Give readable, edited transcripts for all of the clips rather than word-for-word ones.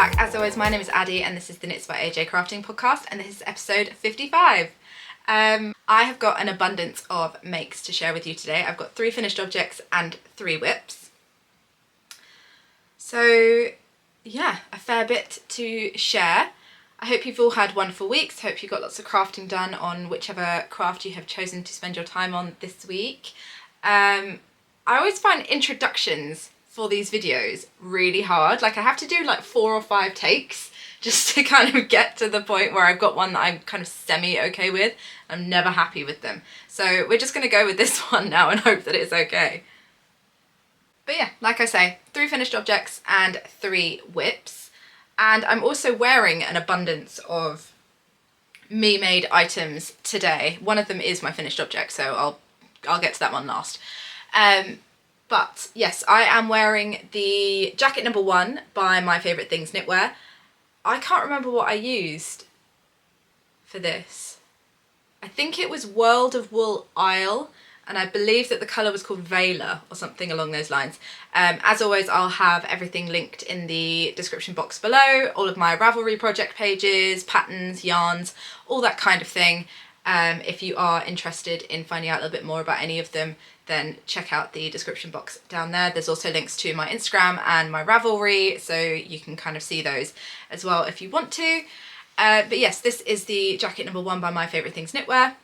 back. As always, my name is Addie and this is the Knits by AJ Crafting Podcast, and this is episode 55. I have got an abundance of makes to share with you today. I've got 3 finished objects and 3 whips. So yeah, a fair bit to share. I hope you've all had wonderful weeks. Hope you got lots of crafting done on whichever craft you have chosen to spend your time on this week. I always find introductions for these videos really hard. Like I have to do like 4 or 5 takes just to kind of get to the point where I've got one that I'm kind of semi-okay with. I'm never happy with them. So we're just going to go with this one now and hope that it's okay. But yeah, like I say, 3 finished objects and 3 whips. And I'm also wearing an abundance of me-made items today. One of them is my finished object, so I'll get to that one last. But yes, I am wearing the jacket number 1 by My Favourite Things Knitwear. I can't remember what I used for this. I think it was World of Wool Isle, and I believe that the colour was called Vela or something along those lines. As always, I'll have everything linked in the description box below, all of my Ravelry project pages, patterns, yarns, all that kind of thing. If you are interested in finding out a little bit more about any of them, then check out the description box down there. There's also links to my Instagram and my Ravelry, so you can kind of see those as well if you want to. But yes, this is the jacket number 1 by My Favourite Things Knitwear.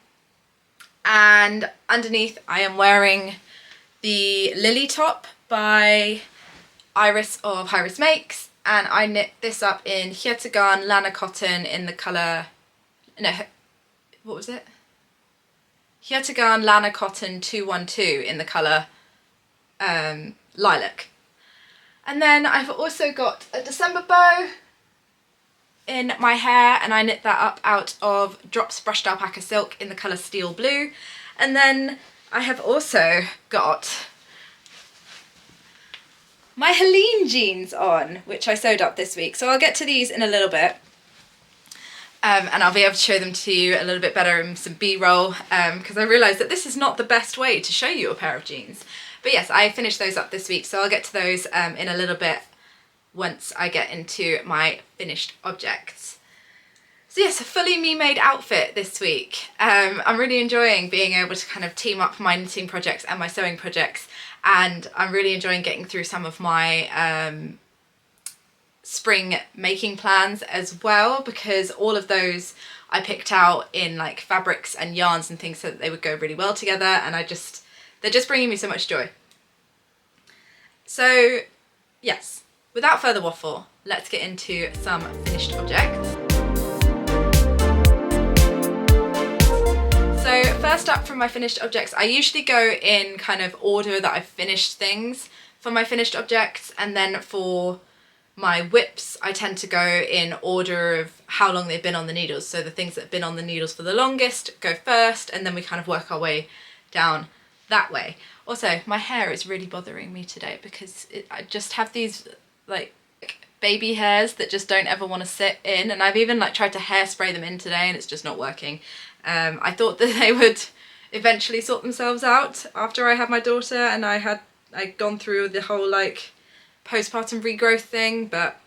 And underneath I am wearing the Lily top by Iris of HIRIS Makes, and I knit this up in Cardigan Lana Cotton in the colour, no, what was it? Cardigan Lana Cotton 212 in the colour Lilac. And then I've also got a December bow in my hair, and I knit that up out of Drops Brushed Alpaca Silk in the colour Steel Blue. And then I have also got my Helene jeans on, which I sewed up this week. So I'll get to these in a little bit. And I'll be able to show them to you a little bit better in some B-roll, because I realised that this is not the best way to show you a pair of jeans. But yes, I finished those up this week, so I'll get to those in a little bit once I get into my finished objects. So yes, a fully me-made outfit this week. I'm really enjoying being able to kind of team up my knitting projects and my sewing projects, and I'm really enjoying getting through some of my spring making plans as well, because all of those I picked out in like fabrics and yarns and things so that they would go really well together, and they're just bringing me so much joy. So yes, without further waffle, let's get into some finished objects. So first up from my finished objects, I usually go in kind of order that I've finished things for my finished objects, and then for my whips I tend to go in order of how long they've been on the needles. So the things that have been on the needles for the longest go first, and then we kind of work our way down that way. Also, my hair is really bothering me today because I just have these like baby hairs that just don't ever want to sit in, and I've even like tried to hairspray them in today and it's just not working. I thought that they would eventually sort themselves out after I had my daughter and I'd gone through the whole like postpartum regrowth thing, but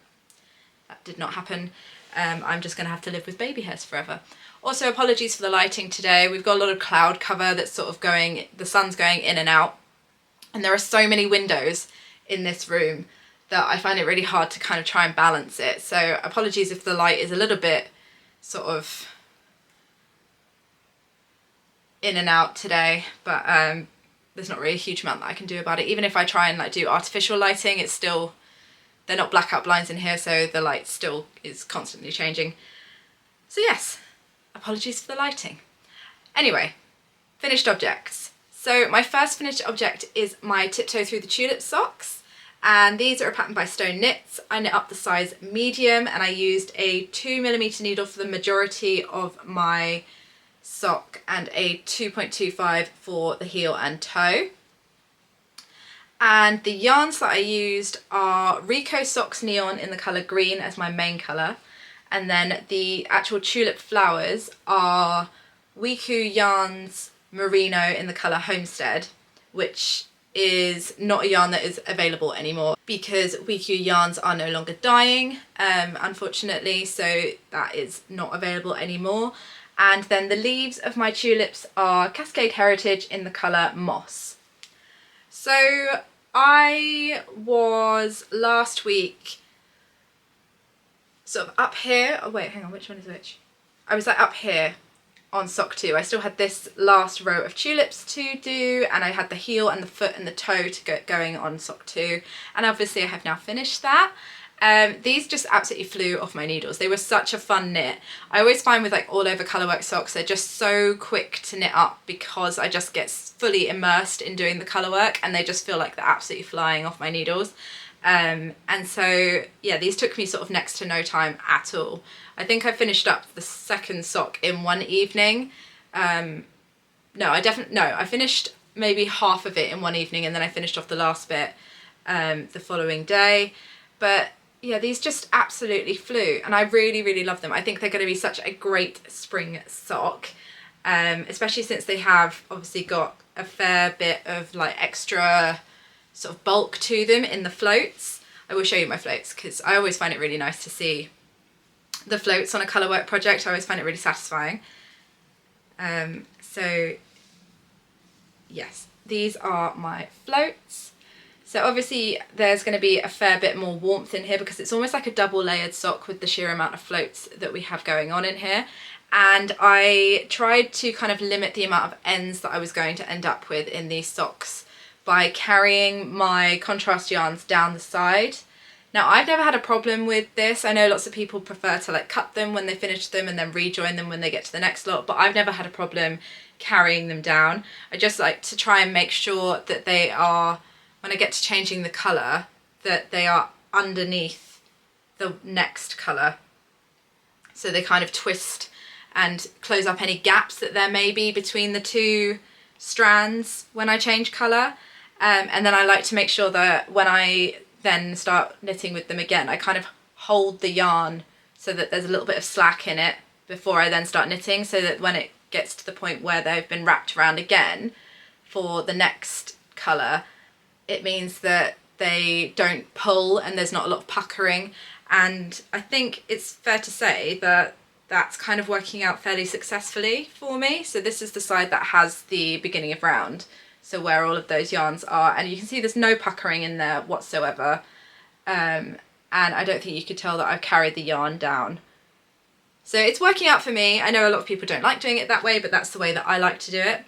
that did not happen. I'm just gonna have to live with baby hairs forever. Also, apologies for the lighting today. We've got a lot of cloud cover that's sort of the sun's going in and out, and there are so many windows in this room that I find it really hard to kind of try and balance it. So apologies if the light is a little bit sort of in and out today, but there's not really a huge amount that I can do about it. Even if I try and like do artificial lighting, it's still, they're not blackout blinds in here, so the light still is constantly changing. So yes, apologies for the lighting. Anyway, finished objects. So my first finished object is my Tiptoe Through the Tulips socks, and these are a pattern by Stone Knits. I knit up the size medium, and I used a 2mm needle for the majority of my sock and a 2.25 for the heel and toe. And the yarns that I used are Rico Socks Neon in the colour green as my main colour, and then the actual tulip flowers are Wiku Yarns Merino in the colour Homestead, which is not a yarn that is available anymore because WeQ yarns are no longer dyeing, unfortunately, so that is not available anymore. And then the leaves of my tulips are Cascade Heritage in the colour Moss. So I was last week sort of up here, oh wait, hang on, which one is which? I was like up here on sock 2. I still had this last row of tulips to do, and I had the heel and the foot and the toe to get going on sock 2, and obviously I have now finished that. These just absolutely flew off my needles. They were such a fun knit. I always find with like all over colourwork socks, they're just so quick to knit up because I just get fully immersed in doing the colourwork, and they just feel like they're absolutely flying off my needles. And so yeah, these took me sort of next to no time at all. I think I finished up the second sock in one evening. I finished maybe half of it in one evening, and then I finished off the last bit the following day. But yeah, these just absolutely flew, and I really, really love them. I think they're going to be such a great spring sock, especially since they have obviously got a fair bit of like extra sort of bulk to them in the floats. I will show you my floats because I always find it really nice to see the floats on a colourwork project. I always find it really satisfying. So yes, these are my floats. So obviously there's going to be a fair bit more warmth in here because it's almost like a double layered sock with the sheer amount of floats that we have going on in here. And I tried to kind of limit the amount of ends that I was going to end up with in these socks by carrying my contrast yarns down the side. Now I've never had a problem with this. I know lots of people prefer to like cut them when they finish them and then rejoin them when they get to the next lot, but I've never had a problem carrying them down. I just like to try and make sure that they are, when I get to changing the colour, that they are underneath the next colour. So they kind of twist and close up any gaps that there may be between the two strands when I change colour. And then I like to make sure that when I then start knitting with them again, I kind of hold the yarn so that there's a little bit of slack in it before I then start knitting, so that when it gets to the point where they've been wrapped around again for the next colour, it means that they don't pull and there's not a lot of puckering. And I think it's fair to say that that's kind of working out fairly successfully for me. So this is the side that has the beginning of round, so where all of those yarns are, and you can see there's no puckering in there whatsoever, and I don't think you could tell that I've carried the yarn down. So it's working out for me. I know a lot of people don't like doing it that way, but that's the way that I like to do it.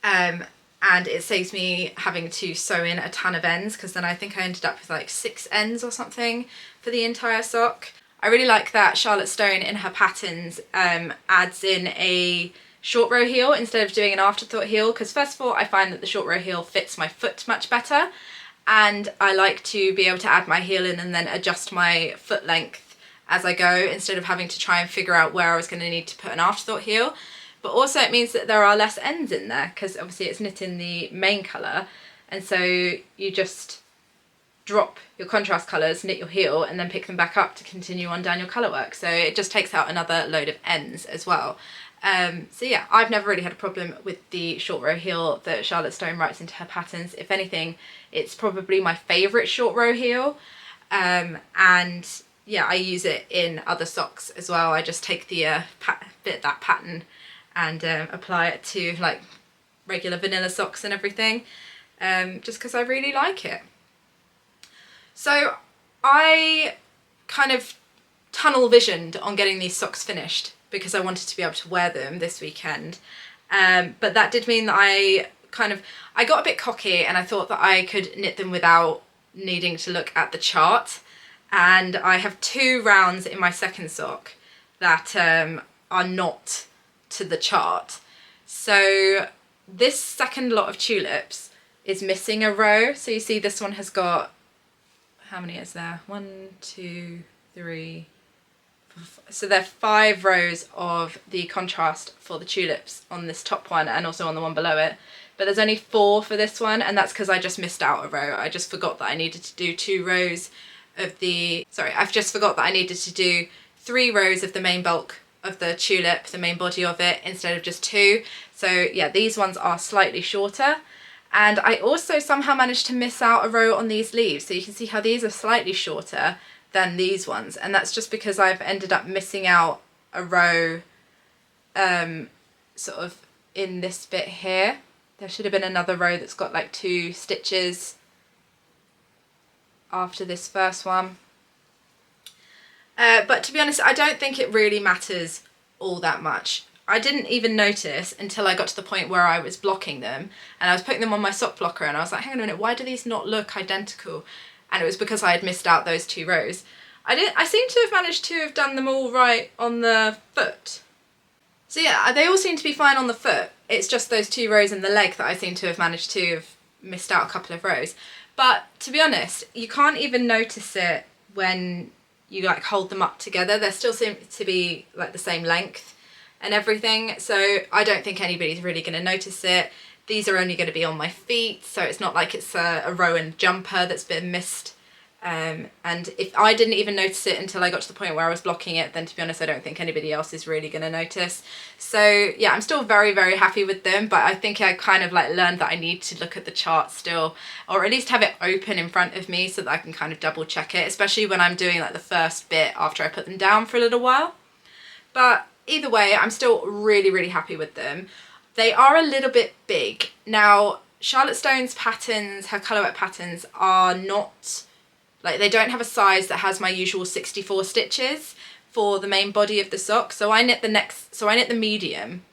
And it saves me having to sew in a ton of ends, because then I think I ended up with like 6 ends or something for the entire sock. I really like that Charlotte Stone in her patterns adds in a short row heel instead of doing an afterthought heel, because first of all I find that the short row heel fits my foot much better, and I like to be able to add my heel in and then adjust my foot length as I go, instead of having to try and figure out where I was going to need to put an afterthought heel. But also it means that there are less ends in there, because obviously it's knit in the main colour, and so you just drop your contrast colours, knit your heel, and then pick them back up to continue on down your colourwork. So it just takes out another load of ends as well. So yeah, I've never really had a problem with the short row heel that Charlotte Stone writes into her patterns. If anything, it's probably my favourite short row heel. And yeah, I use it in other socks as well. I just take the that pattern and apply it to like regular vanilla socks and everything, just because I really like it. So I kind of tunnel visioned on getting these socks finished because I wanted to be able to wear them this weekend, but that did mean that I got a bit cocky, and I thought that I could knit them without needing to look at the chart. And I have 2 rounds in my second sock that are not to the chart. So this second lot of tulips is missing a row. So you see this one has got, how many is there? 1, 2, 3, 4, so there are 5 rows of the contrast for the tulips on this top one and also on the one below it. But there's only 4 for this one, and that's because I just missed out a row. I just forgot that I needed to do 2 rows of the, I've just forgot that I needed to do 3 rows of the main bulk of the tulip, the main body of it, instead of just 2. So yeah, these ones are slightly shorter. And I also somehow managed to miss out a row on these leaves. So you can see how these are slightly shorter than these ones. And that's just because I've ended up missing out a row sort of in this bit here. There should have been another row that's got like 2 stitches after this first one. But to be honest, I don't think it really matters all that much. I didn't even notice until I got to the point where I was blocking them and I was putting them on my sock blocker and I was like, hang on a minute, why do these not look identical? And it was because I had missed out those 2 rows. I seem to have managed to have done them all right on the foot. So yeah, they all seem to be fine on the foot. It's just those 2 rows in the leg that I seem to have managed to have missed out a couple of rows. But to be honest, you can't even notice it when you like hold them up together. They still seem to be like the same length and everything. So I don't think anybody's really going to notice it. These are only going to be on my feet, so it's not like it's a row and jumper that's been missed. And if I didn't even notice it until I got to the point where I was blocking it, then to be honest, I don't think anybody else is really going to notice. So yeah, I'm still very, very happy with them, but I think I kind of like learned that I need to look at the chart still, or at least have it open in front of me so that I can kind of double check it, especially when I'm doing like the first bit after I put them down for a little while. But either way, I'm still really, really happy with them. They are a little bit big. Now, Charlotte Stone's patterns, her ColourWork patterns, are not, like, they don't have a size that has my usual 64 stitches for the main body of the sock. So I knit the medium,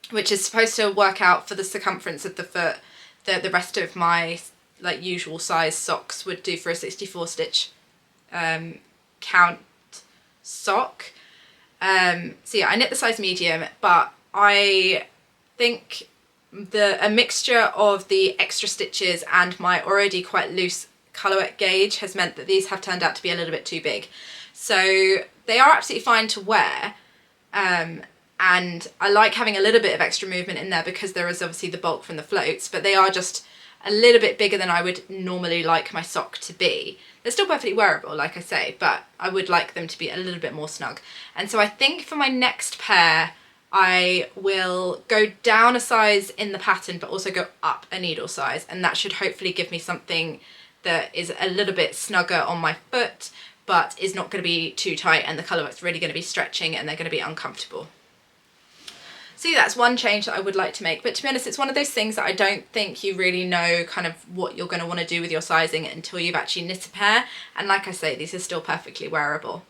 which is supposed to work out for the circumference of the foot that the rest of my like usual size socks would do for a 64 stitch count sock. So yeah, I knit the size medium, but I think a mixture of the extra stitches and my already quite loose ColourWork gauge has meant that these have turned out to be a little bit too big. So they are absolutely fine to wear, and I like having a little bit of extra movement in there because there is obviously the bulk from the floats, but they are just a little bit bigger than I would normally like my sock to be. They're still perfectly wearable, like I say, but I would like them to be a little bit more snug. And so I think for my next pair, I will go down a size in the pattern, but also go up a needle size. And that should hopefully give me something that is a little bit snugger on my foot, but is not going to be too tight, and the ColourWork's really going to be stretching and they're going to be uncomfortable. So that's one change that I would like to make, but to be honest, it's one of those things that I don't think you really know kind of what you're going to want to do with your sizing until you've actually knit a pair. And like I say, these are still perfectly wearable.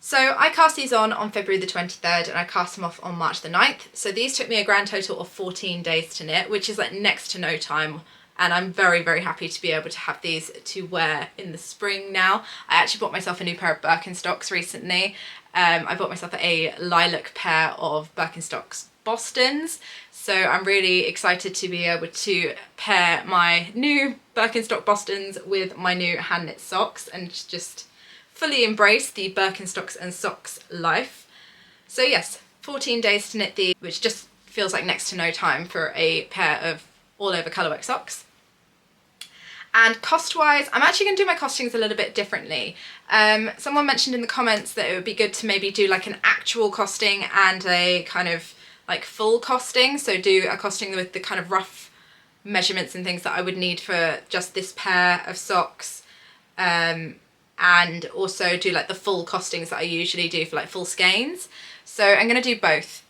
So I cast these on February the 23rd and I cast them off on March the 9th. So these took me a grand total of 14 days to knit, which is like next to no time. And I'm very, very happy to be able to have these to wear in the spring now. I actually bought myself a new pair of Birkenstocks recently. I bought myself a lilac pair of Birkenstocks Bostons. So I'm really excited to be able to pair my new Birkenstock Bostons with my new hand knit socks and just fully embrace the Birkenstocks and socks life. So yes, 14 days to knit these, which just feels like next to no time for a pair of all over ColourWork socks. And cost-wise, I'm actually going to do my costings a little bit differently. Someone mentioned in the comments that it would be good to maybe do like an actual costing and a kind of like full costing. So do a costing with the kind of rough measurements and things that I would need for just this pair of socks. And also do like the full costings that I usually do for like full skeins. So I'm going to do both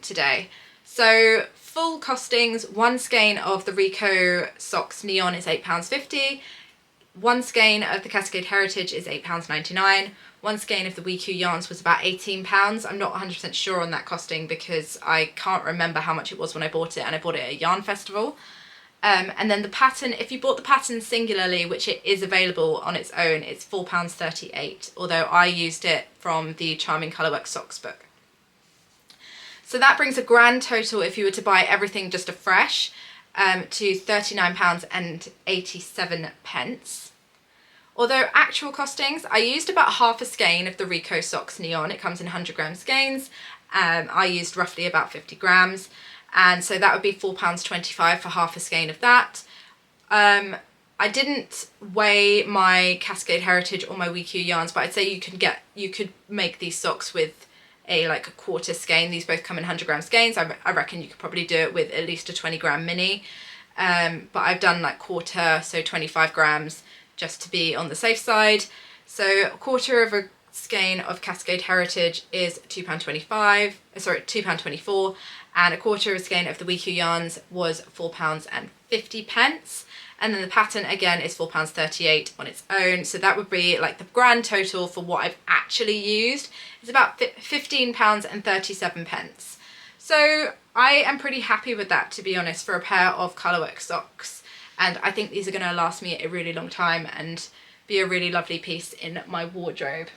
today. So full costings, one skein of the Rico Socks Neon is £8.50, one skein of the Cascade Heritage is £8.99, one skein of the WeQ Yarns was about £18. I'm not 100% sure on that costing because I can't remember how much it was when I bought it, and I bought it at a yarn festival. And then the pattern, if you bought the pattern singularly, which it is available on its own, it's £4.38, although I used it from the Charming ColourWork Socks book. So that brings a grand total, if you were to buy everything just afresh, to £39.87. Although actual costings, I used about half a skein of the Rico Socks Neon. It comes in 100 gram skeins. I used roughly about 50 grams. And so that would be £4.25 for half a skein of that. I didn't weigh my Cascade Heritage or my WeQ yarns, but I'd say you could make these socks with a like a quarter skein. These both come in 100 gram skeins. I reckon you could probably do it with at least a 20 gram mini, but I've done like quarter, so 25 grams, just to be on the safe side. So a quarter of a skein of Cascade Heritage is £2.25, sorry, £2.24, and a quarter of a skein of the Wiku yarns was £4.50. And then the pattern again is £4.38 on its own. So that would be like the grand total for what I've actually used is about £15.37. So I am pretty happy with that, to be honest, for a pair of COLORWORK socks. And I think these are going to last me a really long time and be a really lovely piece in my wardrobe.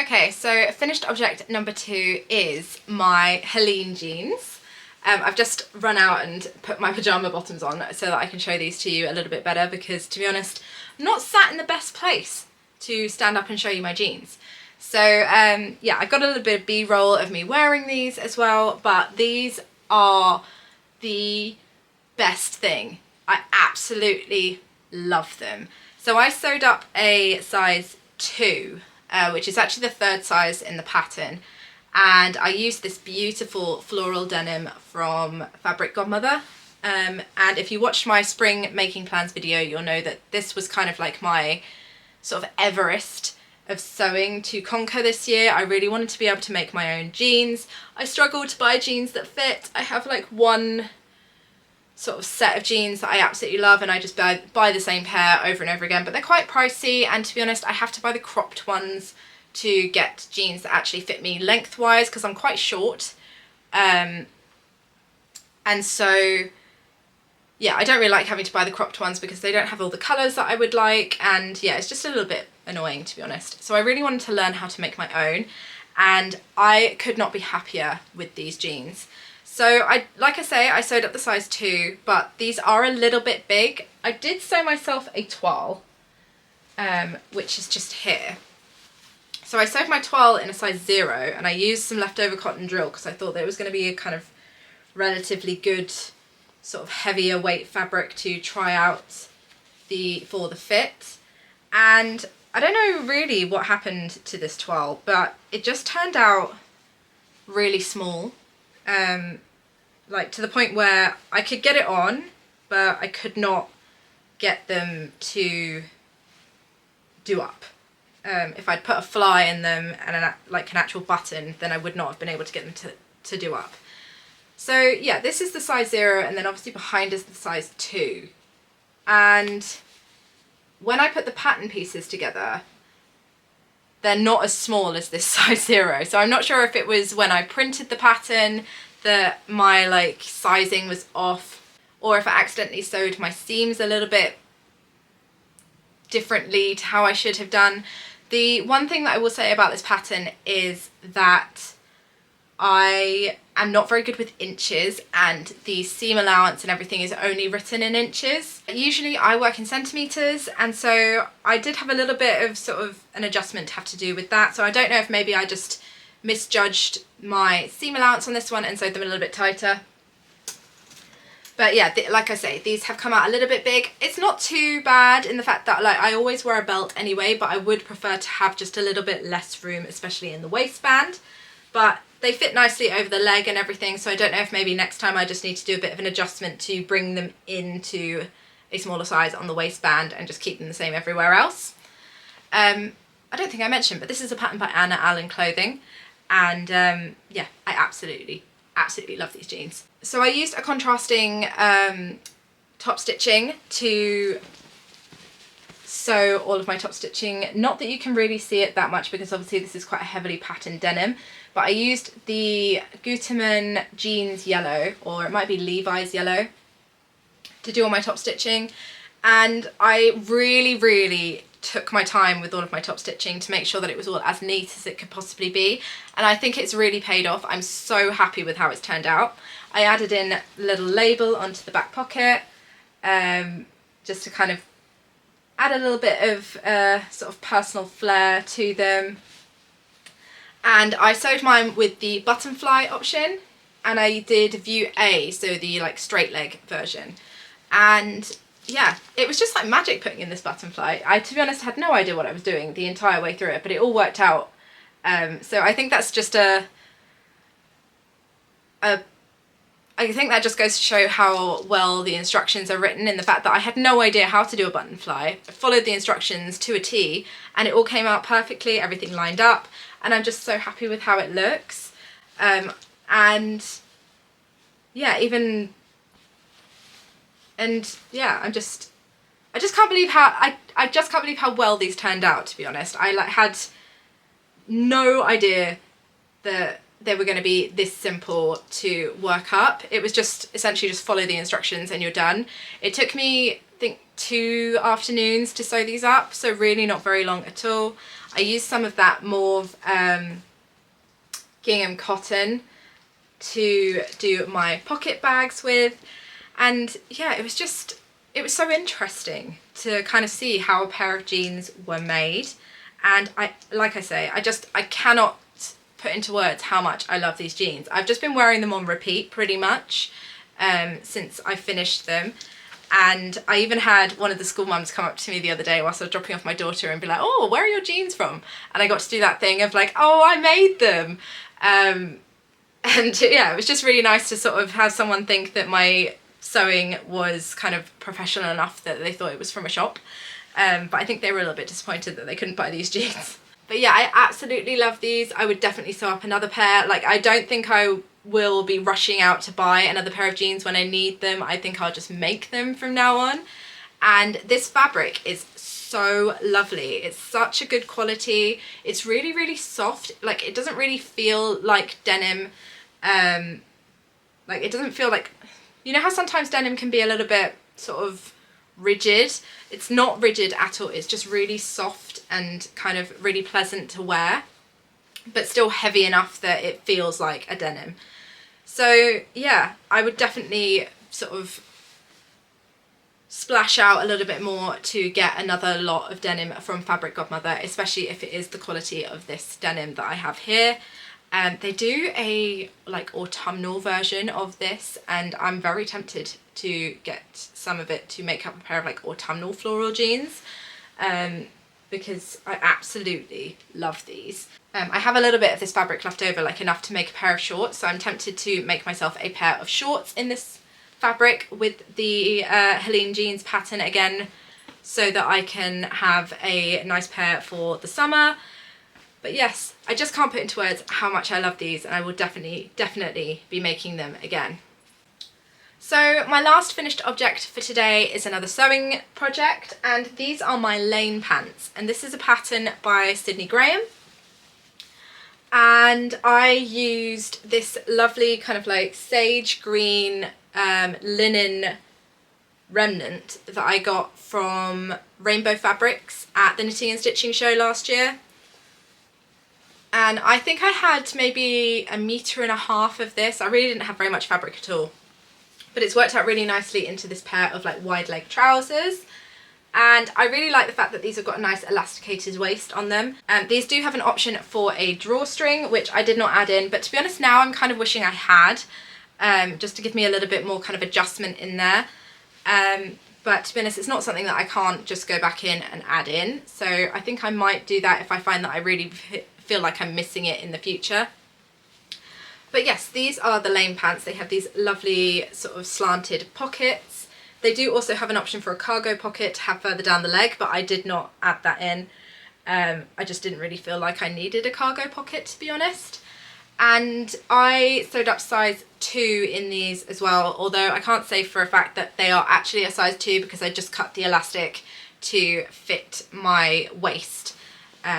Okay, so finished object number 2 is my Helene jeans. I've just run out and put my pyjama bottoms on so that I can show these to you a little bit better, because to be honest, I'm not sat in the best place to stand up and show you my jeans. So yeah, I've got a little bit of B-roll of me wearing these as well, but these are the best thing. I absolutely love them. So I sewed up a size 2, which is actually the 3rd size in the pattern. And I used this beautiful floral denim from Fabric Godmother. And if you watched my spring making plans video, you'll know that this was kind of like my sort of Everest of sewing to conquer this year. I really wanted to be able to make my own jeans. I struggled to buy jeans that fit. I have like one sort of set of jeans that I absolutely love, and I just buy the same pair over and over again, but they're quite pricey, and to be honest, I have to buy the cropped ones to get jeans that actually fit me lengthwise, because I'm quite short, and so yeah, I don't really like having to buy the cropped ones because they don't have all the colours that I would like, and yeah, it's just a little bit annoying, to be honest. So I really wanted to learn how to make my own, and I could not be happier with these jeans. So like I say, I sewed up the size 2, but these are a little bit big. I did sew myself a toile, which is just here. So I sewed my toile in a size 0, and I used some leftover cotton drill because I thought that it was going to be a kind of relatively good sort of heavier weight fabric to try out for the fit. And I don't know really what happened to this toile, but it just turned out really small. Like to the point where I could get it on, but I could not get them to do up. If I'd put a fly in them and like an actual button, then I would not have been able to get them to do up. So yeah, this is the size 0, and then obviously behind is the size 2. And when I put the pattern pieces together, they're not as small as this size 0. So I'm not sure if it was when I printed the pattern that my like sizing was off, or if I accidentally sewed my seams a little bit differently to how I should have done. The one thing that I will say about this pattern is that I am not very good with inches, and the seam allowance and everything is only written in inches. Usually I work in centimetres, and so I did have a little bit of sort of an adjustment to have to do with that. So I don't know if maybe I just misjudged my seam allowance on this one and sewed them a little bit tighter. But yeah, like I say, these have come out a little bit big. It's not too bad in the fact that like I always wear a belt anyway, but I would prefer to have just a little bit less room, especially in the waistband. But they fit nicely over the leg and everything, so I don't know if maybe next time I just need to do a bit of an adjustment to bring them into a smaller size on the waistband and just keep them the same everywhere else. I don't think I mentioned, but this is a pattern by Anna Allen Clothing, and yeah, I absolutely love these jeans. So I used a contrasting top stitching to sew all of my top stitching. Not that you can really see it that much because obviously this is quite a heavily patterned denim, but I used the Gutermann jeans yellow, or it might be Levi's yellow, to do all my top stitching, and I really took my time with all of my top stitching to make sure that it was all as neat as it could possibly be, and I think it's really paid off. I'm so happy with how it's turned out. I added in a little label onto the back pocket, just to kind of add a little bit of sort of personal flair to them. And I sewed mine with the button fly option, and I did view A, so the like straight leg version. And yeah, it was just like magic putting in this button fly. I, to be honest, had no idea what I was doing the entire way through it, but it all worked out. So I think that's just a I think that just goes to show how well the instructions are written, in the fact that I had no idea how to do a button fly. I followed the instructions to a T and it all came out perfectly, everything lined up, and I'm just so happy with how it looks. And yeah, I just can't believe how I just can't believe how well these turned out, to be honest. I had no idea that they were going to be this simple to work up. It was just essentially just follow the instructions and you're done. It took me, I think, 2 afternoons to sew these up, so really not very long at all. I used some of that mauve gingham cotton to do my pocket bags with, and yeah, it was so interesting to kind of see how a pair of jeans were made. And like I say, I cannot put into words how much I love these jeans. I've just been wearing them on repeat pretty much since I finished them. And I even had one of the school mums come up to me the other day whilst I was dropping off my daughter and be like, oh, where are your jeans from? And I got to do that thing of like, oh, I made them. And yeah, it was just really nice to sort of have someone think that my sewing was kind of professional enough that they thought it was from a shop. But I think they were a little bit disappointed that they couldn't buy these jeans. But yeah, I absolutely love these. I would definitely sew up another pair. Like, I don't think I will be rushing out to buy another pair of jeans when I need them. I think I'll just make them from now on. And this fabric is so lovely. It's such a good quality. It's really, really soft. Like, it doesn't really feel like denim. Like, it doesn't feel like, you know how sometimes denim can be a little bit sort of rigid? It's not rigid at all. It's just really soft and kind of really pleasant to wear, but still heavy enough that it feels like a denim. So yeah, I would definitely sort of splash out a little bit more to get another lot of denim from Fabric Godmother, especially if it is the quality of this denim that I have here. They do a like autumnal version of this, and I'm very tempted to get some of it to make up a pair of like autumnal floral jeans, because I absolutely love these. I have a little bit of this fabric left over, like enough to make a pair of shorts, so I'm tempted to make myself a pair of shorts in this fabric with the Helene Jeans pattern again, so that I can have a nice pair for the summer. But yes, I just can't put into words how much I love these, and I will definitely be making them again. So my last finished object for today is another sewing project, and these are my Lane pants, and this is a pattern by Sydney Graham. And I used this lovely kind of like sage green linen remnant that I got from Rainbow Fabrics at the Knitting and Stitching show last year. And I think I had maybe 1.5 meters of this. I really didn't have very much fabric at all, but it's worked out really nicely into this pair of like wide leg trousers. And I really like the fact that these have got a nice elasticated waist on them. These do have an option for a drawstring, which I did not add in, but to be honest now I'm kind of wishing I had, just to give me a little bit more kind of adjustment in there. But to be honest, it's not something that I can't just go back in and add in, so I think I might do that if I find that I really feel like I'm missing it in the future. But yes, these are the Lane pants. They have these lovely sort of slanted pockets. They do also have an option for a cargo pocket to have further down the leg, but I did not add that in. I just didn't really feel like I needed a cargo pocket, to be honest. And I sewed up size 2 in these as well, although I can't say for a fact that they are actually a size 2 because I just cut the elastic to fit my waist,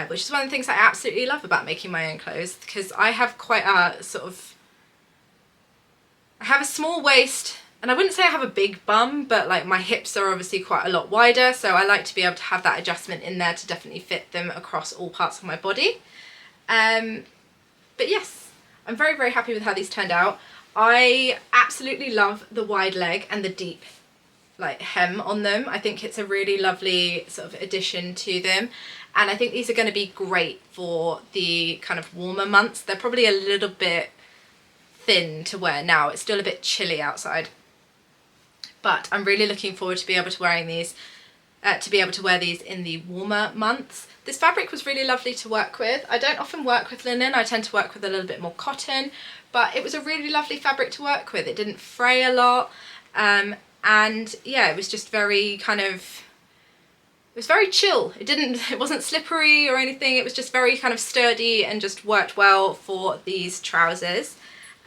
which is one of the things I absolutely love about making my own clothes, because I have quite a sort of, I have a small waist, and I wouldn't say I have a big bum, but like my hips are obviously quite a lot wider, so I like to be able to have that adjustment in there to definitely fit them across all parts of my body. But yes, I'm very, very happy with how these turned out. I absolutely love the wide leg and the deep like hem on them. I think it's a really lovely sort of addition to them, and I think these are going to be great for the kind of warmer months. They're probably a little bit thin to wear now. It's still a bit chilly outside, but I'm really looking forward to be able to wearing these, to be able to wear these in the warmer months. This fabric was really lovely to work with. I don't often work with linen. I tend to work with a little bit more cotton, but it was a really lovely fabric to work with. It didn't fray a lot, and yeah, it was just very kind of, it was very chill. It wasn't slippery or anything. It was just very kind of sturdy and just worked well for these trousers.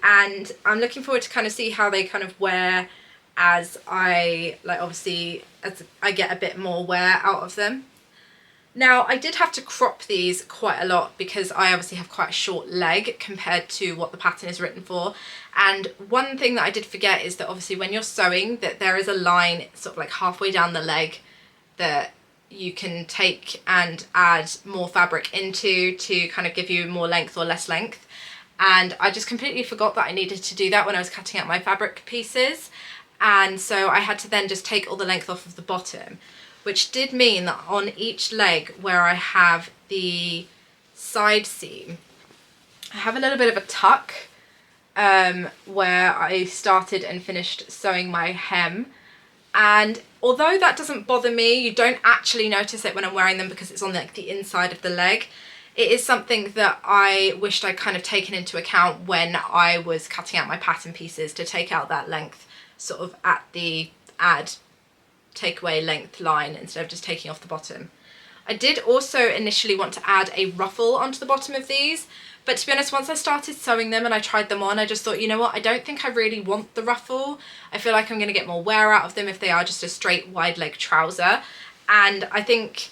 And I'm looking forward to kind of see how they kind of wear as I, like, obviously as I get a bit more wear out of them. Now, I did have to crop these quite a lot because I obviously have quite a short leg compared to what the pattern is written for. And one thing that I did forget is that obviously when you're sewing, that there is a line sort of like halfway down the leg that you can take and add more fabric into to kind of give you more length or less length. And I just completely forgot that I needed to do that when I was cutting out my fabric pieces. And so I had to then just take all the length off of the bottom, which did mean that on each leg where I have the side seam, I have a little bit of a tuck where I started and finished sewing my hem. And although that doesn't bother me, you don't actually notice it when I'm wearing them because it's on like the inside of the leg. It is something that I wished I'd kind of taken into account when I was cutting out my pattern pieces, to take out that length sort of at the takeaway length line instead of just taking off the bottom. I did also initially want to add a ruffle onto the bottom of these, but to be honest, once I started sewing them and I tried them on, I just thought, you know what, I don't think I really want the ruffle. I feel like I'm going to get more wear out of them if they are just a straight wide leg trouser. And I think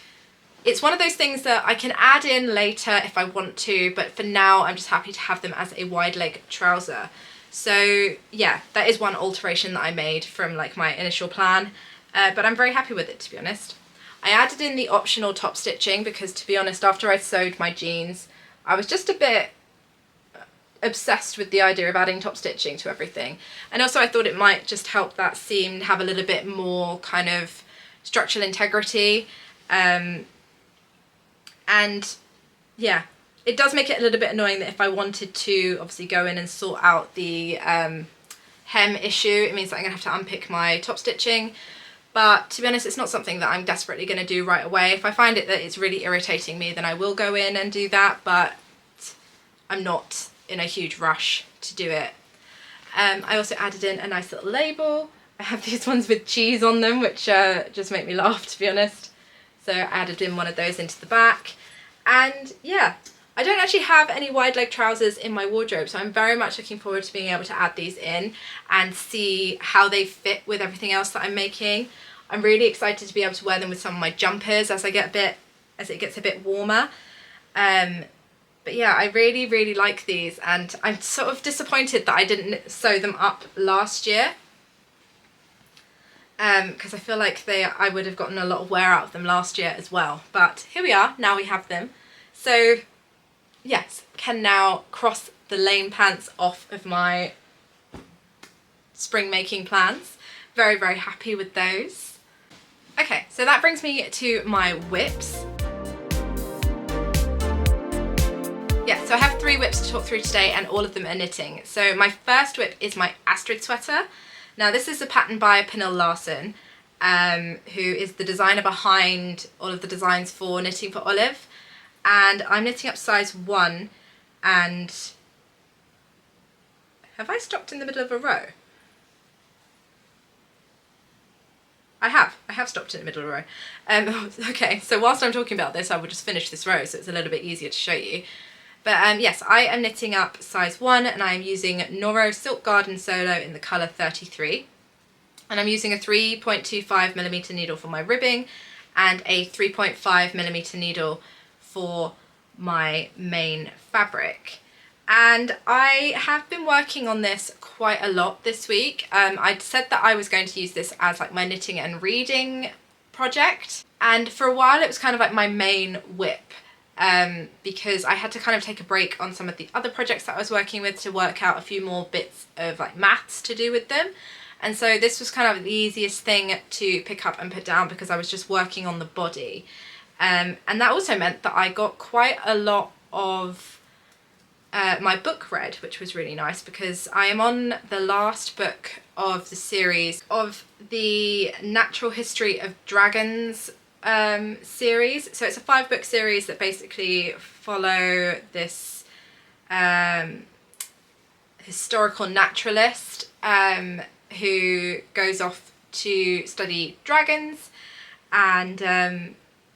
it's one of those things that I can add in later if I want to, but for now I'm just happy to have them as a wide leg trouser. So yeah, that is one alteration that I made from like my initial plan. But I'm very happy with it, to be honest. I added in the optional top stitching because, to be honest, after I sewed my jeans, I was just a bit obsessed with the idea of adding top stitching to everything. And also I thought it might just help that seam have a little bit more kind of structural integrity. And yeah, it does make it a little bit annoying that if I wanted to obviously go in and sort out the hem issue, it means that I'm going to have to unpick my top stitching. But to be honest, it's not something that I'm desperately going to do right away. If I find it that it's really irritating me, then I will go in and do that, but I'm not in a huge rush to do it. I also added in a nice little label. I have these ones with cheese on them, which just make me laugh, to be honest. So I added in one of those into the back. And yeah, I don't actually have any wide leg trousers in my wardrobe, so I'm very much looking forward to being able to add these in and see how they fit with everything else that I'm making. I'm really excited to be able to wear them with some of my jumpers as it gets a bit warmer. But yeah, I really, really like these, and I'm sort of disappointed that I didn't sew them up last year. Because I feel like I would have gotten a lot of wear out of them last year as well. But here we are, now we have them. So yes, can now cross the lane pants off of my spring making plans. Very, very happy with those. Okay, so that brings me to my whips. Yeah, so I have 3 whips to talk through today, and all of them are knitting. So my first whip is my Astrid Sweater. Now this is a pattern by PERNILLE LARSEN, who is the designer behind all of the designs for Knitting for Olive. And I'm knitting up size 1, and have I stopped in the middle of a row? I have stopped in the middle of a row. Okay, so whilst I'm talking about this, I will just finish this row so it's a little bit easier to show you. But yes, I am knitting up size 1, and I'm using Noro Silk Garden Solo in the colour 33. And I'm using a 3.25mm needle for my ribbing and a 3.5mm needle for my main fabric. And I have been working on this quite a lot this week. I'd said that I was going to use this as like my knitting and reading project, and for a while it was kind of like my main whip, because I had to kind of take a break on some of the other projects that I was working with to work out a few more bits of like maths to do with them. And so this was kind of the easiest thing to pick up and put down because I was just working on the body. And that also meant that I got quite a lot of my book read, which was really nice because I am on the last book of the series of the Natural History of Dragons series. So it's a 5-book series that basically follow this historical naturalist who goes off to study dragons, and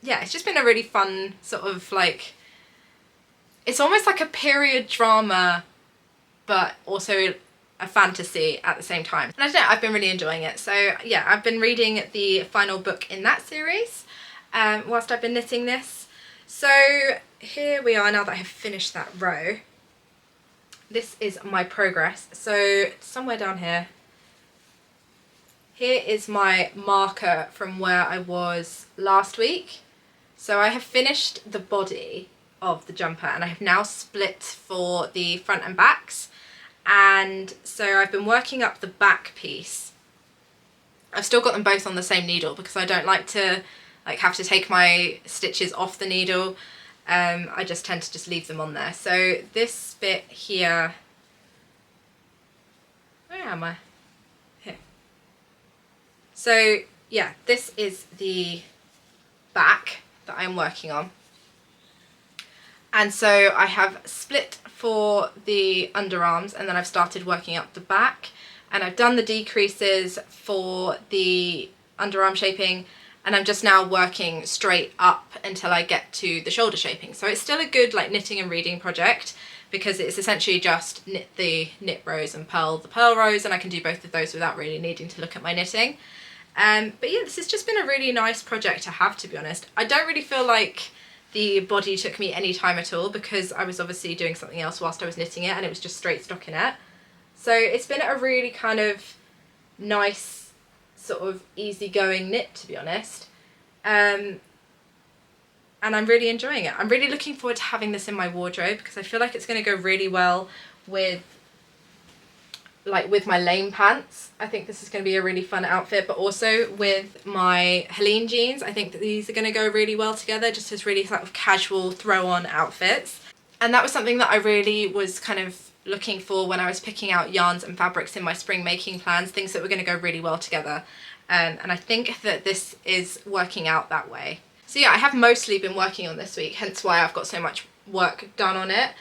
yeah, it's just been a really fun sort of like, it's almost like a period drama but also a fantasy at the same time. And I don't know, I've been really enjoying it. So yeah, I've been reading the final book in that series whilst I've been knitting this. So here we are now that I have finished that row. This is my progress. So somewhere down here, here is my marker from where I was last week. So I have finished the body of the jumper and I have now split for the front and backs. And so I've been working up the back piece. I've still got them both on the same needle because I don't like to have to take my stitches off the needle. I just tend to just leave them on there. So this bit here, where am I? Here. So yeah, this is the back that I'm working on. And so I have split for the underarms and then I've started working up the back, and I've done the decreases for the underarm shaping, and I'm just now working straight up until I get to the shoulder shaping. So it's still a good like knitting and reading project because it's essentially just knit the knit rows and purl the purl rows, and I can do both of those without really needing to look at my knitting. But yeah, this has just been a really nice project to have, to be honest. I don't really feel like the body took me any time at all because I was obviously doing something else whilst I was knitting it, and it was just straight stockinette. So it's been a really kind of nice sort of easygoing knit, to be honest. And I'm really enjoying it. I'm really looking forward to having this in my wardrobe because I feel like it's going to go really well with my lame pants. I think this is going to be a really fun outfit, but also with my Helene jeans. I think that these are going to go really well together, just as really sort of casual throw-on outfits. And that was something that I really was kind of looking for when I was picking out yarns and fabrics in my spring making plans, things that were going to go really well together. And I think that this is working out that way. So yeah, I have mostly been working on this week, hence why I've got so much work done on it.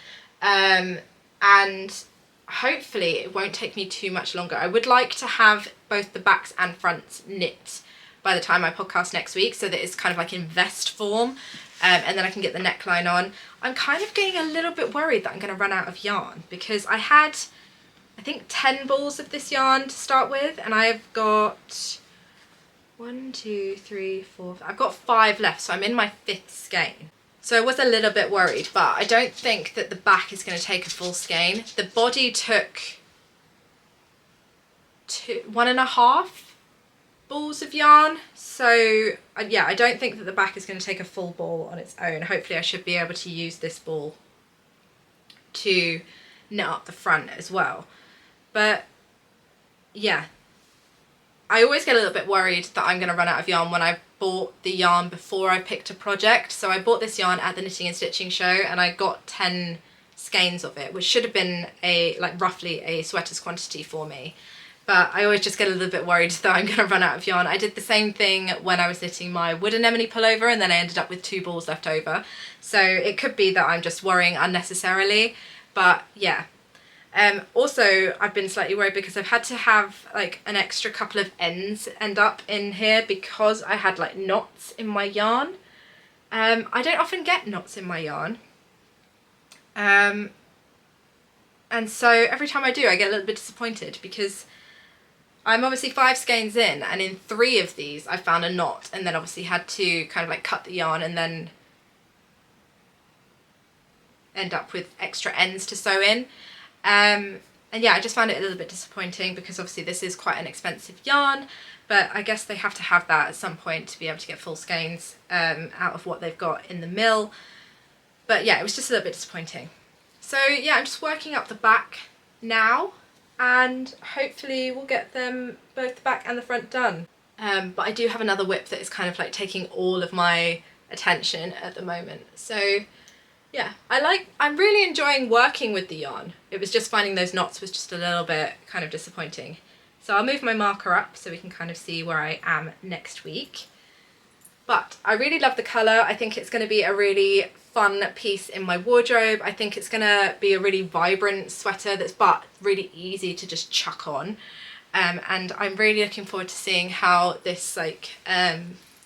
And hopefully it won't take me too much longer. I would like to have both the backs and fronts knit by the time I podcast next week, so that it's kind of like in vest form, and then I can get the neckline on. I'm kind of getting a little bit worried that I'm going to run out of yarn because I had, I think, 10 balls of this yarn to start with, and I've got 1, 2, 3, 4, I've got 5 left, so I'm in my 5th skein. So I was a little bit worried, but I don't think that the back is going to take a full skein. The body took 1.5 balls of yarn. So yeah, I don't think that the back is going to take a full ball on its own. Hopefully I should be able to use this ball to knit up the front as well. But yeah, I always get a little bit worried that I'm going to run out of yarn when I bought the yarn before I picked a project. So I bought this yarn at the Knitting and Stitching show and I got 10 skeins of it, which should have been roughly a sweater's quantity for me. But I always just get a little bit worried that I'm going to run out of yarn. I did the same thing when I was knitting my wood anemone pullover, and then I ended up with 2 balls left over. So it could be that I'm just worrying unnecessarily, but yeah. Also, I've been slightly worried because I've had to have like an extra couple of ends end up in here because I had like knots in my yarn. I don't often get knots in my yarn. And so every time I do, I get a little bit disappointed because I'm obviously 5 skeins in, and in 3 of these I found a knot, and then obviously had to kind of like cut the yarn and then end up with extra ends to sew in. And yeah, I just found it a little bit disappointing because obviously this is quite an expensive yarn, but I guess they have to have that at some point to be able to get full skeins out of what they've got in the mill. But yeah, it was just a little bit disappointing. So yeah, I'm just working up the back now, and hopefully we'll get them both the back and the front done. But I do have another whip that is kind of like taking all of my attention at the moment. So yeah, I'm really enjoying working with the yarn. It was just finding those knots was just a little bit kind of disappointing. So I'll move my marker up so we can kind of see where I am next week. But I really love the colour. I think it's going to be a really fun piece in my wardrobe. I think it's going to be a really vibrant sweater that's but really easy to just chuck on. And I'm really looking forward to seeing how this like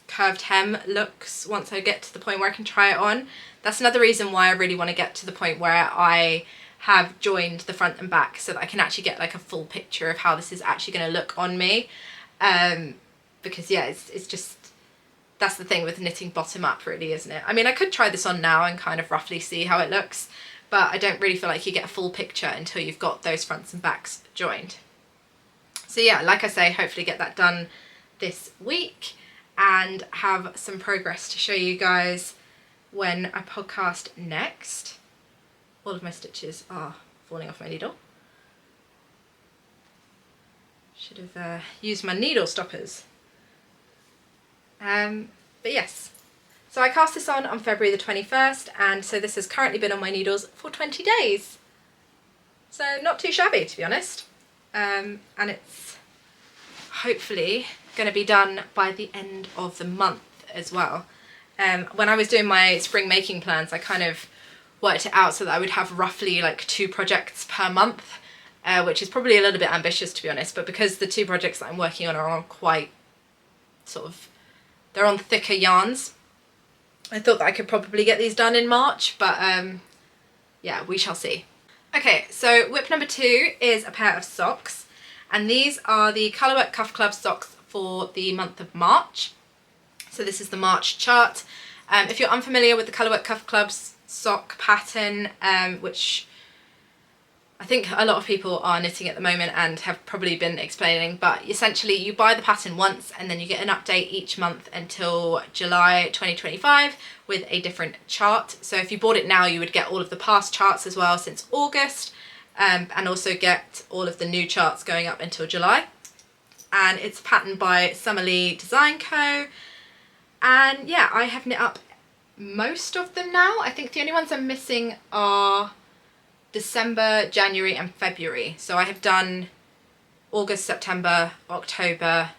curved hem looks once I get to the point where I can try it on. That's another reason why I really want to get to the point where I have joined the front and back so that I can actually get like a full picture of how this is actually going to look on me. Because yeah, it's just, that's the thing with knitting bottom up really, isn't it? I mean, I could try this on now and kind of roughly see how it looks, but I don't really feel like you get a full picture until you've got those fronts and backs joined. So yeah, like I say, hopefully get that done this week and have some progress to show you guys when I podcast next. All of my stitches are falling off my needle. Should have used my needle stoppers. But yes, so I cast this on February the 21st, and so this has currently been on my needles for 20 days. So not too shabby, to be honest. And it's hopefully going to be done by the end of the month as well. When I was doing my spring making plans, I kind of worked it out so that I would have roughly like 2 projects per month, which is probably a little bit ambitious, to be honest, but because the 2 projects that I'm working on are on quite sort of, they're on thicker yarns, I thought that I could probably get these done in March, but yeah, we shall see. Okay, so whip number 2 is a pair of socks, and these are the COLORWORK Cuff Club socks for the month of March. So this is the March chart. If you're unfamiliar with the COLORWORK Cuff Club's sock pattern, which I think a lot of people are knitting at the moment and have probably been explaining, but essentially you buy the pattern once and then you get an update each month until July 2025 with a different chart. So if you bought it now, you would get all of the past charts as well since August, and also get all of the new charts going up until July. And it's patterned by Summer Lee Design Co. And yeah, I have knit up most of them now. I think the only ones I'm missing are December, January and February. So I have done August, September, October,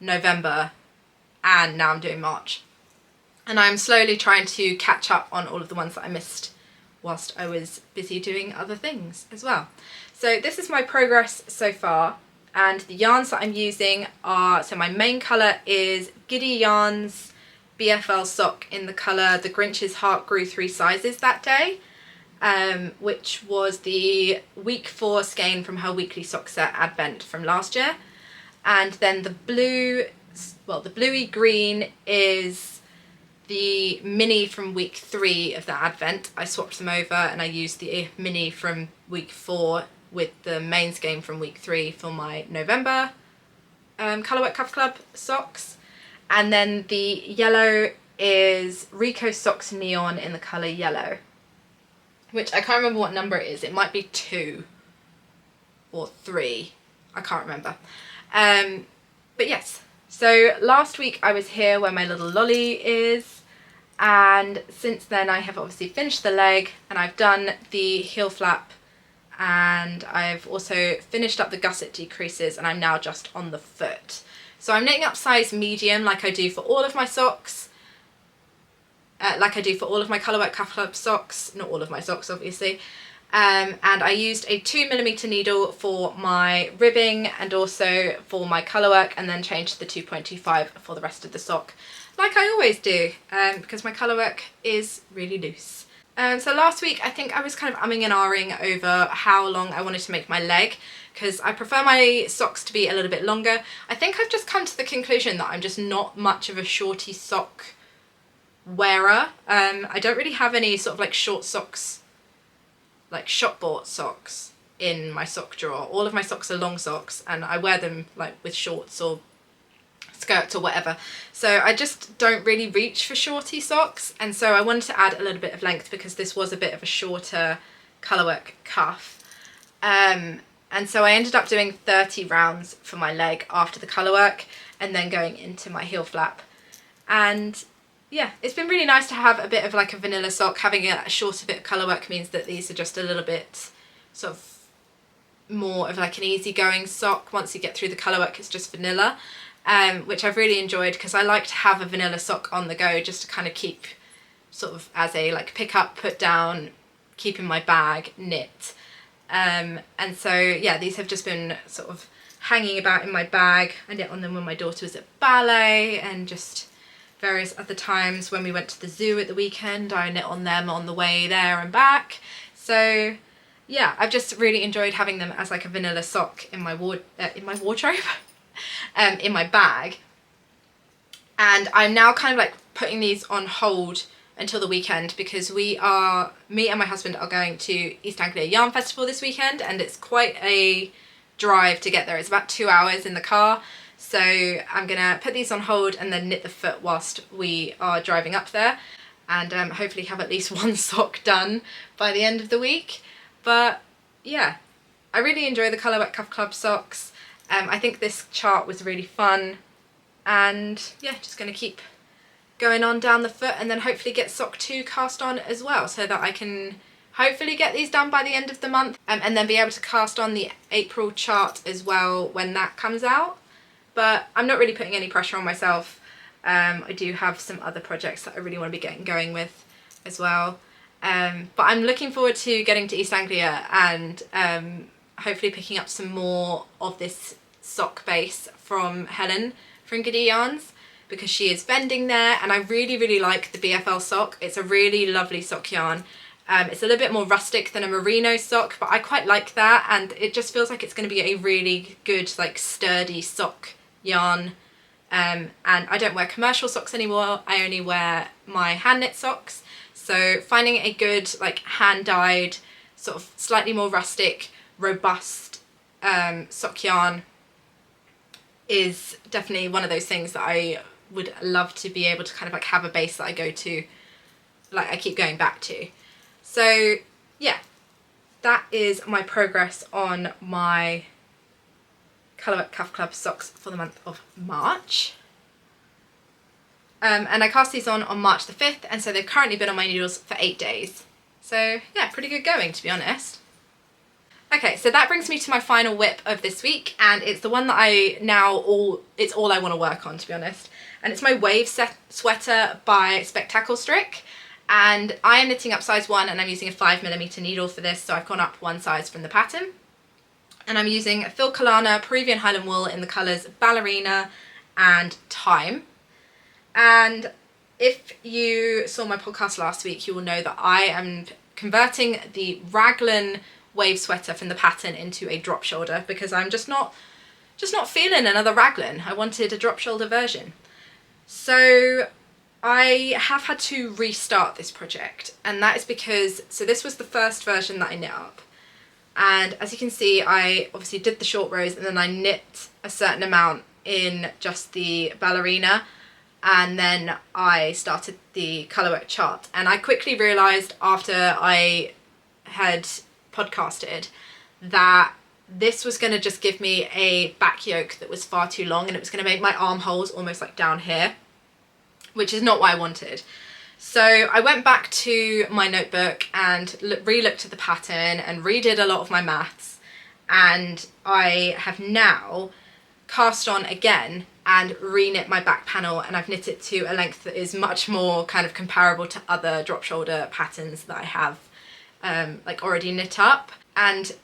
November, and now I'm doing March. And I'm slowly trying to catch up on all of the ones that I missed whilst I was busy doing other things as well. So this is my progress so far, and the yarns that I'm using are, so my main colour is Giddy Yarns BFL sock in the colour The Grinch's Heart Grew 3 Sizes That Day, which was the week 4 skein from her weekly sock set Advent from last year. And then the blue, well, the bluey green is the mini from week 3 of the Advent. I swapped them over and I used the mini from week 4 with the main skein from week 3 for my November COLORWORK Cuff Club socks. And then the yellow is Rico Socks Neon in the colour yellow, which I can't remember what number it is. It might be 2 or 3. I can't remember. But yes, so last week I was here where my little lolly is, and since then I have obviously finished the leg and I've done the heel flap, and I've also finished up the gusset decreases, and I'm now just on the foot. So I'm knitting up size medium like I do for all of my socks, like I do for all of my COLORWORK Cuff Club socks, not all of my socks obviously, and I used a 2mm needle for my ribbing and also for my COLORWORK, and then changed to the 2.25 for the rest of the sock, like I always do, because my COLORWORK is really loose. So last week I think I was kind of umming and ahhing over how long I wanted to make my leg, because I prefer my socks to be a little bit longer. I think I've just come to the conclusion that I'm just not much of a shorty sock wearer. I don't really have any sort of like short socks, like shop bought socks in my sock drawer. All of my socks are long socks and I wear them like with shorts or skirts or whatever. So I just don't really reach for shorty socks, and so I wanted to add a little bit of length because this was a bit of a shorter COLORWORK cuff. And so I ended up doing 30 rounds for my leg after the COLORWORK and then going into my heel flap. And yeah, it's been really nice to have a bit of like a vanilla sock. Having a shorter bit of COLORWORK means that these are just a little bit sort of more of like an easygoing sock. Once you get through the COLORWORK, it's just vanilla. which I've really enjoyed because I like to have a vanilla sock on the go just to kind of keep sort of as a like pick up, put down, keep in my bag, knit. And so yeah, these have just been sort of hanging about in my bag. I knit on them when my daughter was at ballet and just various other times when we went to the zoo at the weekend. I knit on them on the way there and back. So yeah, I've just really enjoyed having them as like a vanilla sock in my wardrobe, in my bag. And I'm now kind of like putting these on hold until the weekend because me and my husband are going to East Anglia Yarn Festival this weekend, and it's quite a drive to get there. It's about 2 hours in the car. So I'm gonna put these on hold and then knit the foot whilst we are driving up there, and hopefully have at least one sock done by the end of the week. But yeah, I really enjoy the COLORWORK Cuff Club socks. I think this chart was really fun, and yeah, just gonna keep going on down the foot and then hopefully get sock 2 cast on as well, so that I can hopefully get these done by the end of the month, and then be able to cast on the April chart as well when that comes out. But I'm not really putting any pressure on myself. I do have some other projects that I really want to be getting going with as well. But I'm looking forward to getting to East Anglia and hopefully picking up some more of this sock base from Helen from Giddy Yarns, because she is vending there, and I really, really like the BFL sock. It's a really lovely sock yarn. It's a little bit more rustic than a merino sock, but I quite like that, and it just feels like it's going to be a really good, like, sturdy sock yarn. And I don't wear commercial socks anymore. I only wear my hand knit socks. So finding a good, like, hand dyed, sort of slightly more rustic, robust sock yarn is definitely one of those things that I would love to be able to kind of like have a base that I go to, like I keep going back to. So yeah, that is my progress on my COLORWORK Cuff Club socks for the month of March. And I cast these on March the 5th, and so they've currently been on my needles for 8 days. So yeah, pretty good going, to be honest. Okay, so that brings me to my final whip of this week, and it's the one that it's all I want to work on, to be honest. And it's my wave sweater by SPEKTAKELSTRIK, and I am knitting up size 1, and I'm using a 5mm needle for this, so I've gone up one size from the pattern. And I'm using Phil Kalana Peruvian Highland wool in the colours Ballerina and Time. And if you saw my podcast last week, you will know that I am converting the raglan wave sweater from the pattern into a drop shoulder, because I'm just not feeling another raglan. I wanted a drop shoulder version. So I have had to restart this project, and that is because, so this was the first version that I knit up, and as you can see, I obviously did the short rows and then I knit a certain amount in just the ballerina, and then I started the COLORWORK chart. And I quickly realised after I had podcasted that this was going to just give me a back yoke that was far too long, and it was going to make my armholes almost like down here, which is not what I wanted. So I went back to my notebook and re-looked at the pattern and redid a lot of my maths, and I have now cast on again and re-knit my back panel, and I've knit it to a length that is much more kind of comparable to other drop shoulder patterns that I have like already knit up. And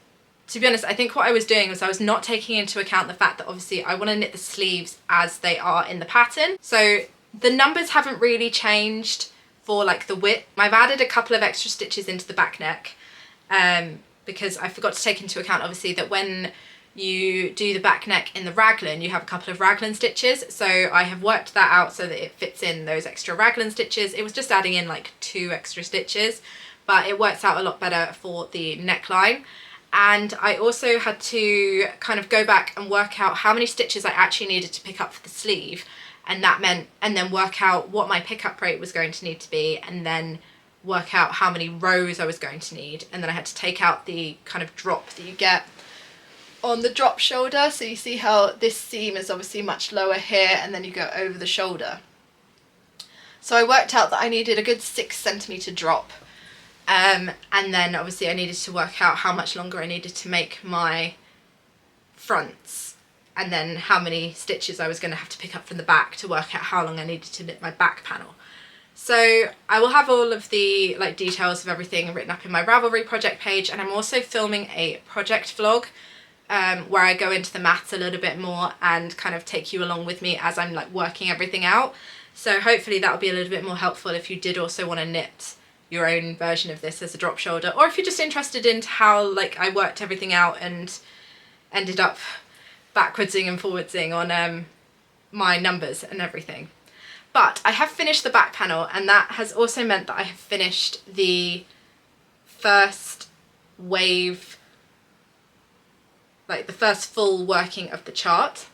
to be honest, I think what I was doing was I was not taking into account the fact that obviously I want to knit the sleeves as they are in the pattern. So the numbers haven't really changed for like the width. I've added a couple of extra stitches into the back neck because I forgot to take into account obviously that when you do the back neck in the raglan, you have a couple of raglan stitches. So I have worked that out so that it fits in those extra raglan stitches. It was just adding in like 2 extra stitches, but it works out a lot better for the neckline. And I also had to kind of go back and work out how many stitches I actually needed to pick up for the sleeve, and that meant, and then work out what my pickup rate was going to need to be, and then work out how many rows I was going to need. And then I had to take out the kind of drop that you get on the drop shoulder. So you see how this seam is obviously much lower here, and then you go over the shoulder. So I worked out that I needed a good 6cm drop. And then obviously I needed to work out how much longer I needed to make my fronts. and then how many stitches I was going to have to pick up from the back to work out how long I needed to knit my back panel. So I will have all of the like details of everything written up in my Ravelry project page, and I'm also filming a project vlog where I go into the maths a little bit more and kind of take you along with me as I'm like working everything out. So hopefully that'll be a little bit more helpful if you did also want to knit your own version of this as a drop shoulder, or if you're just interested into how like I worked everything out and ended up backwardsing and forwardsing on my numbers and everything. But I have finished the back panel, and that has also meant that I have finished the first wave, like the first full working of the chart.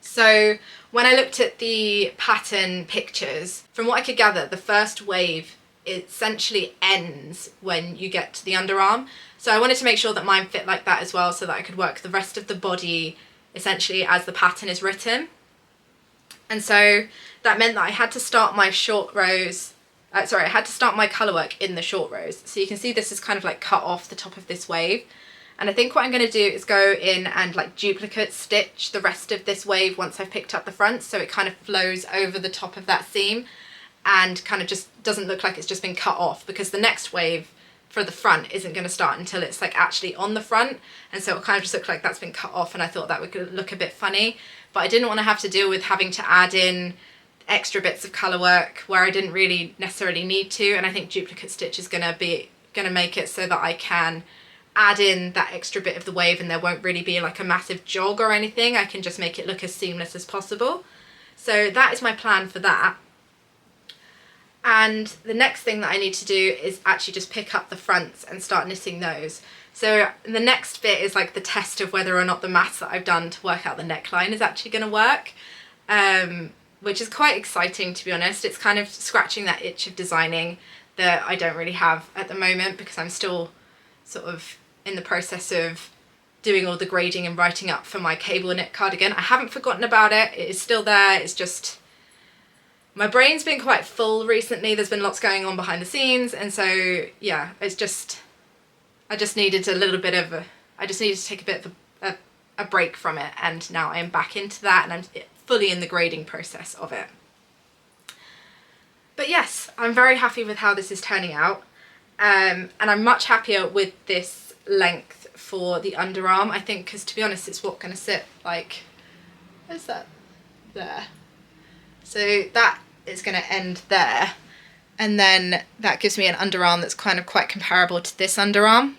So when I looked at the pattern pictures, from what I could gather, the first wave essentially ends when you get to the underarm. So I wanted to make sure that mine fit like that as well, so that I could work the rest of the body essentially as the pattern is written. And so that meant that I had to start my short rows, I had to start my colour work in the short rows. So you can see this is kind of like cut off the top of this wave. And I think what I'm going to do is go in and like duplicate stitch the rest of this wave once I've picked up the front, so it kind of flows over the top of that seam and kind of just doesn't look like it's just been cut off, because the next wave for the front isn't going to start until it's like actually on the front, and so it kind of just look like that's been cut off, and I thought that would look a bit funny. But I didn't want to have to deal with having to add in extra bits of colour work where I didn't really necessarily need to, and I think duplicate stitch is going to make it so that I can add in that extra bit of the wave and there won't really be like a massive jog or anything. I can just make it look as seamless as possible. So that is my plan for that. And the next thing that I need to do is actually just pick up the fronts and start knitting those. So the next bit is like the test of whether or not the maths that I've done to work out the neckline is actually going to work, which is quite exciting, to be honest. It's kind of scratching that itch of designing that I don't really have at the moment, because I'm still sort of in the process of doing all the grading and writing up for my cable knit cardigan. I haven't forgotten about it. It is still there. It's just my brain's been quite full recently. There's been lots going on behind the scenes, and so yeah, it's just I just needed to take a bit of a break from it, and now I am back into that and I'm fully in the grading process of it. But yes, I'm very happy with how this is turning out, and I'm much happier with this length for the underarm, I think, because to be honest it's what's going to sit like, where's that? There. So that is going to end there, and then that gives me an underarm that's kind of quite comparable to this underarm.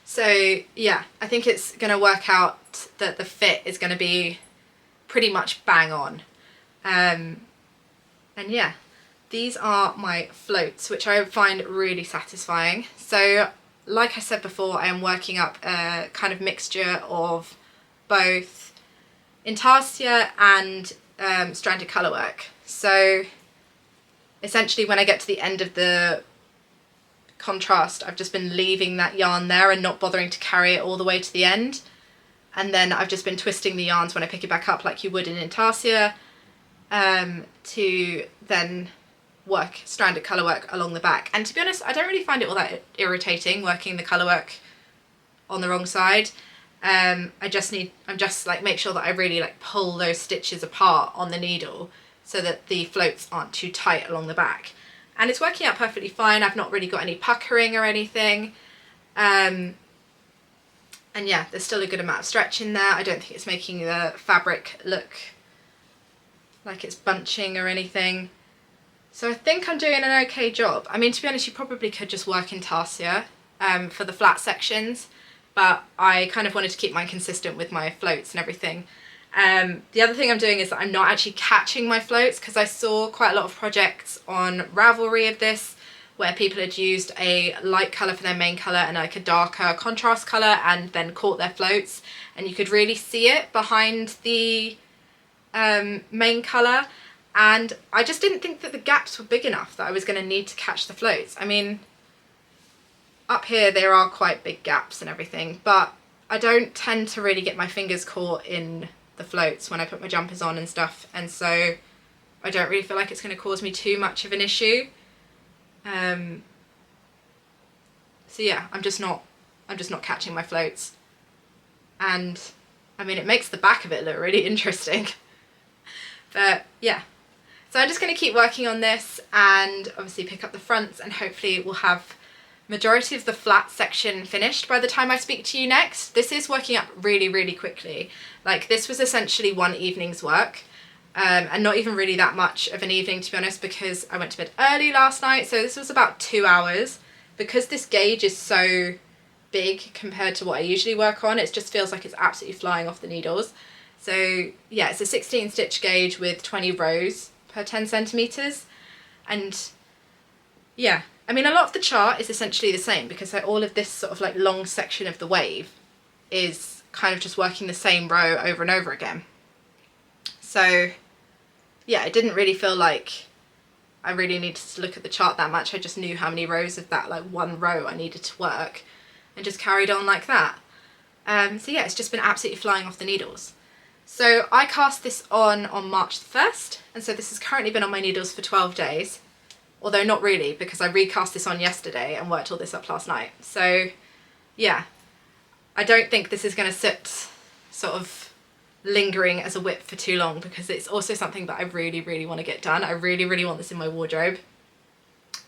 So yeah, I think it's going to work out that the fit is going to be pretty much bang on. And yeah, these are my floats, which I find really satisfying. So like I said before, I am working up a kind of mixture of both intarsia and stranded colour work. So essentially when I get to the end of the contrast, I've just been leaving that yarn there and not bothering to carry it all the way to the end, and then I've just been twisting the yarns when I pick it back up like you would in intarsia, to then work stranded colour work along the back. And to be honest, I don't really find it all that irritating working the colour work on the wrong side. I'm just like make sure that I really like pull those stitches apart on the needle so that the floats aren't too tight along the back. And it's working out perfectly fine. I've not really got any puckering or anything. And yeah, there's still a good amount of stretch in there. I don't think it's making the fabric look like it's bunching or anything. So I think I'm doing an okay job. I mean, to be honest, you probably could just work intarsia for the flat sections, but I kind of wanted to keep mine consistent with my floats and everything. The other thing I'm doing is that I'm not actually catching my floats, because I saw quite a lot of projects on Ravelry of this where people had used a light colour for their main colour and like a darker contrast colour and then caught their floats, and you could really see it behind the main colour, and I just didn't think that the gaps were big enough that I was going to need to catch the floats. I mean, up here there are quite big gaps and everything, but I don't tend to really get my fingers caught in the floats when I put my jumpers on and stuff, and so I don't really feel like it's going to cause me too much of an issue. So yeah, I'm just not catching my floats. and I mean, it makes the back of it look really interesting. But yeah, so I'm just going to keep working on this and obviously pick up the fronts, and hopefully we'll have majority of the flat section finished by the time I speak to you next. This is working up really, really quickly. Like, this was essentially one evening's work, and not even really that much of an evening, to be honest, because I went to bed early last night, so this was about 2 hours. Because this gauge is so big compared to what I usually work on, it just feels like it's absolutely flying off the needles. So yeah, it's a 16 stitch gauge with 20 rows per 10 centimeters, and yeah, I mean, a lot of the chart is essentially the same, because all of this sort of like long section of the wave is kind of just working the same row over and over again. So yeah, it didn't really feel like I really needed to look at the chart that much. I just knew how many rows of that like one row I needed to work, and just carried on like that. So yeah, it's just been absolutely flying off the needles. So I cast this on March the 1st, and so this has currently been on my needles for 12 days. Although not really, because I recast this on yesterday and worked all this up last night. So yeah, I don't think this is going to sit sort of lingering as a whip for too long, because it's also something that I really, really want to get done. I really, really want this in my wardrobe.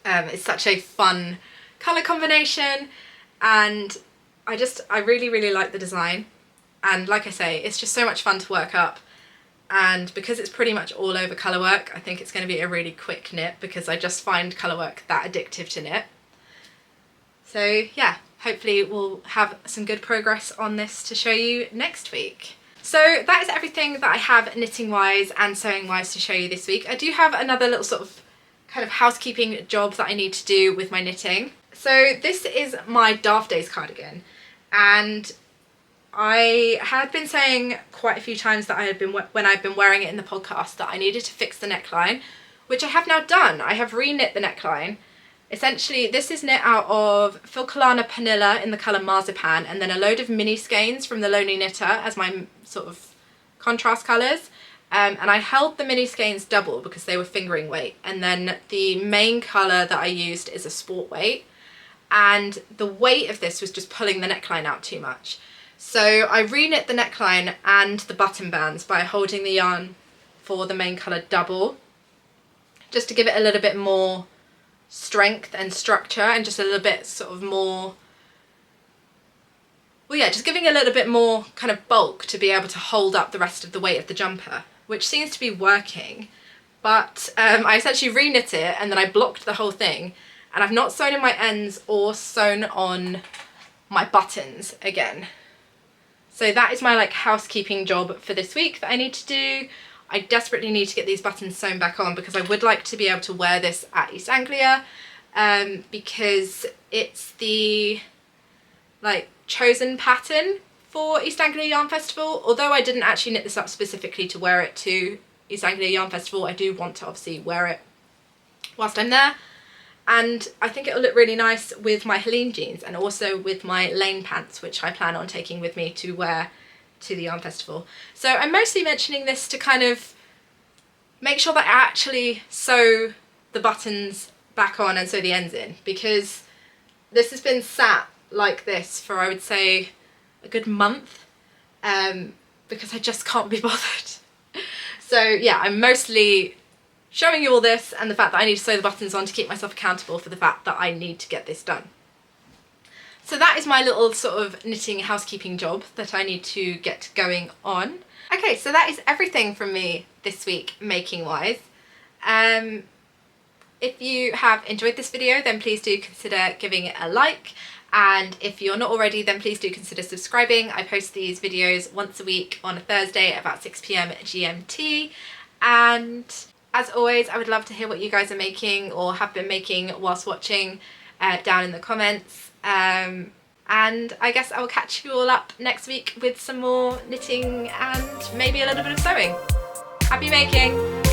It's such a fun colour combination, and I really, really like the design. And like I say, it's just so much fun to work up. And because it's pretty much all over colourwork, I think it's going to be a really quick knit, because I just find colourwork that addictive to knit. So yeah, hopefully we'll have some good progress on this to show you next week. So that is everything that I have knitting wise and sewing wise to show you this week. I do have another little sort of kind of housekeeping job that I need to do with my knitting. So this is my Daft Days cardigan, and I had been saying quite a few times that when I've been wearing it in the podcast, that I needed to fix the neckline, which I have now done. I have re-knit the neckline. Essentially, this is knit out of Filcolana Pernilla in the colour Marzipan, and then a load of mini skeins from the Lonely Knitter as my sort of contrast colours. And I held the mini skeins double because they were fingering weight, and then the main colour that I used is a sport weight, and the weight of this was just pulling the neckline out too much. So I re-knit the neckline and the button bands by holding the yarn for the main colour double, just to give it a little bit more strength and structure, and just a little bit sort of more, well yeah, just giving a little bit more kind of bulk to be able to hold up the rest of the weight of the jumper, which seems to be working. But I essentially re-knit it, and then I blocked the whole thing, and I've not sewn in my ends or sewn on my buttons again. So that is my like housekeeping job for this week that I need to do. I desperately need to get these buttons sewn back on, because I would like to be able to wear this at East Anglia, because it's the like chosen pattern for East Anglia Yarn Festival. Although I didn't actually knit this up specifically to wear it to East Anglia Yarn Festival, I do want to obviously wear it whilst I'm there. And I think it'll look really nice with my Helene jeans, and also with my Lane pants, which I plan on taking with me to wear to the Yarn Festival. So I'm mostly mentioning this to kind of make sure that I actually sew the buttons back on and sew the ends in, because this has been sat like this for, I would say, a good month, because I just can't be bothered. So yeah, I'm mostly showing you all this, and the fact that I need to sew the buttons on to keep myself accountable for the fact that I need to get this done. So that is my little sort of knitting housekeeping job that I need to get going on. Okay, so that is everything from me this week, making wise. If you have enjoyed this video, then please do consider giving it a like. And if you're not already, then please do consider subscribing. I post these videos once a week on a Thursday at about 6 PM GMT. And as always, I would love to hear what you guys are making or have been making whilst watching down in the comments. And I guess I will catch you all up next week with some more knitting and maybe a little bit of sewing. Happy making!